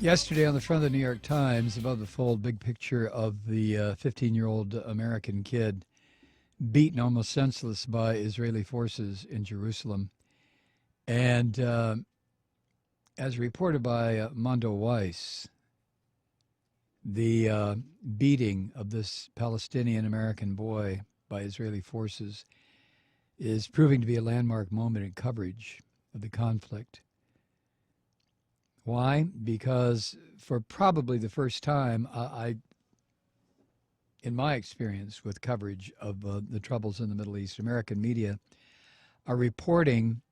Yesterday on the front of the New York Times, above the fold, big picture of the 15-year-old American kid beaten almost senseless by Israeli forces in Jerusalem. And as reported by Mondo Weiss, the beating of this Palestinian American boy by Israeli forces is proving to be a landmark moment in coverage of the conflict. Why? Because for probably the first time, in my experience with coverage of the troubles in the Middle East, American media are reporting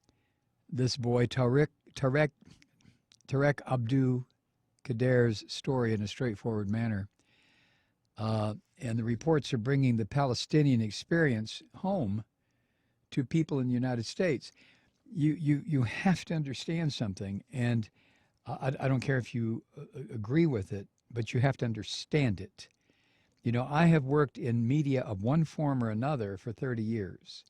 this boy, Tarek Abdu Kader's story in a straightforward manner. And the reports are bringing the Palestinian experience home to people in the United States. You have to understand something, and I don't care if you agree with it, but you have to understand it. You know, I have worked in media of one form or another for 30 years,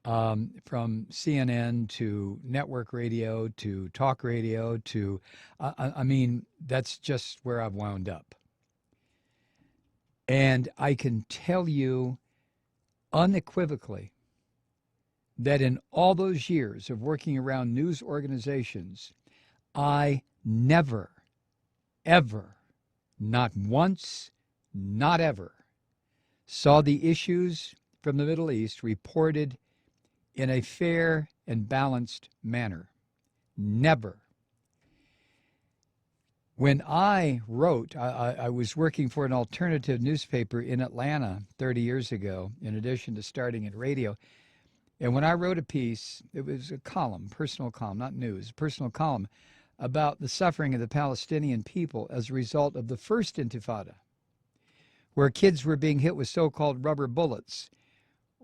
from CNN to network radio to talk radio to, I mean, that's just where I've wound up. And I can tell you unequivocally that in all those years of working around news organizations, I never, ever, not once, not ever, saw the issues from the Middle East reported in a fair and balanced manner. Never. When I wrote, I was working for an alternative newspaper in Atlanta 30 years ago, in addition to starting in radio. And when I wrote a piece, it was a column, personal column, not news, personal column, about the suffering of the Palestinian people as a result of the first Intifada, where kids were being hit with so-called rubber bullets.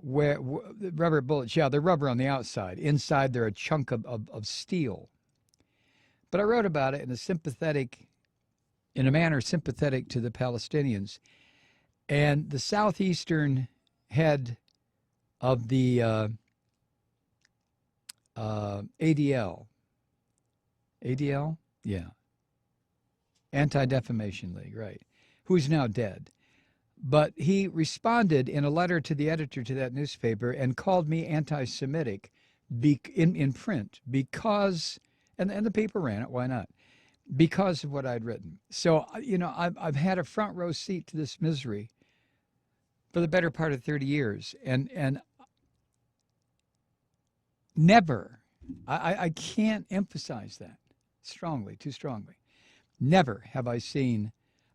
Rubber bullets, yeah, they're rubber on the outside. Inside, they're a chunk of steel. But I wrote about it in a manner sympathetic to the Palestinians. And the southeastern head of the ADL, yeah, Anti-Defamation League, right, who's now dead. But he responded in a letter to the editor to that newspaper and called me anti-Semitic in print because, and the paper ran it, why not? Because of what I'd written. So, you know, I've had a front row seat to this misery for the better part of 30 years. And never, I can't emphasize that strongly, too strongly. Never have I seen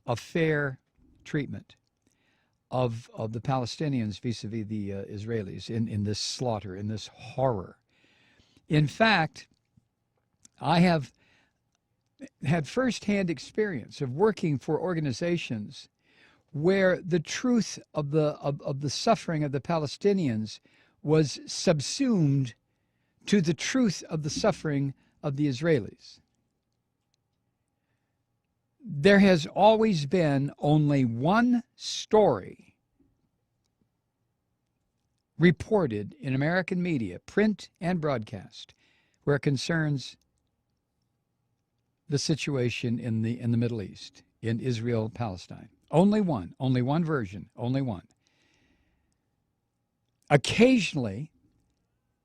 a fair treatment of the Palestinians vis-a-vis the Israelis in this slaughter, in this horror. In fact, I have had firsthand experience of working for organizations where the truth of the suffering of the Palestinians was subsumed to the truth of the suffering of the Israelis. There has always been only one story reported in American media, print and broadcast, where it concerns the situation in the Middle East, in Israel, Palestine. Only one version, only one. Occasionally,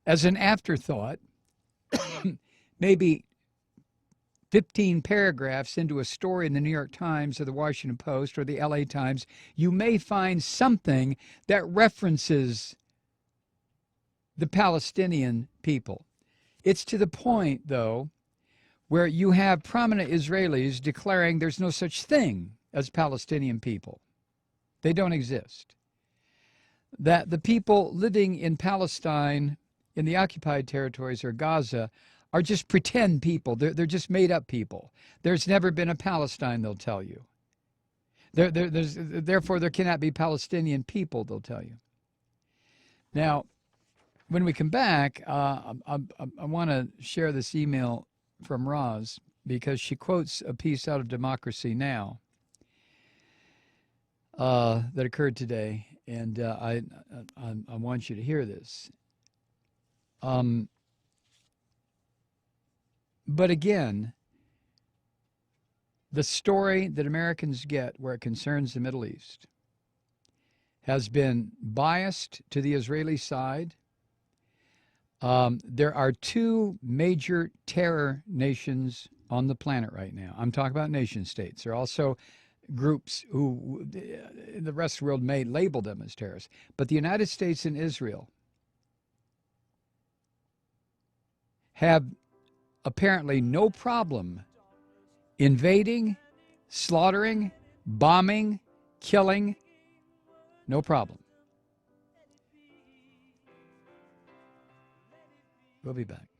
as an afterthought, maybe 15 paragraphs into a story in the New York Times or the Washington Post or the LA Times, you may find something that references the Palestinian people. It's to the point, though, where you have prominent Israelis declaring there's no such thing as Palestinian people. They don't exist. That the people living in Palestine, in the occupied territories or Gaza, are just pretend people. They're just made-up people. There's never been a Palestine, they'll tell you. Therefore, there cannot be Palestinian people, they'll tell you. Now, when we come back, I want to share this email from Roz because she quotes a piece out of Democracy Now! That occurred today, and I want you to hear this. But again, The story that Americans get where it concerns the Middle East has been biased to the Israeli side. There are two major terror nations on the planet right now. I'm talking about nation states. There are also groups who the rest of the world may label them as terrorists. But the United States and Israel have apparently no problem invading, slaughtering, bombing, killing. No problem. We'll be back.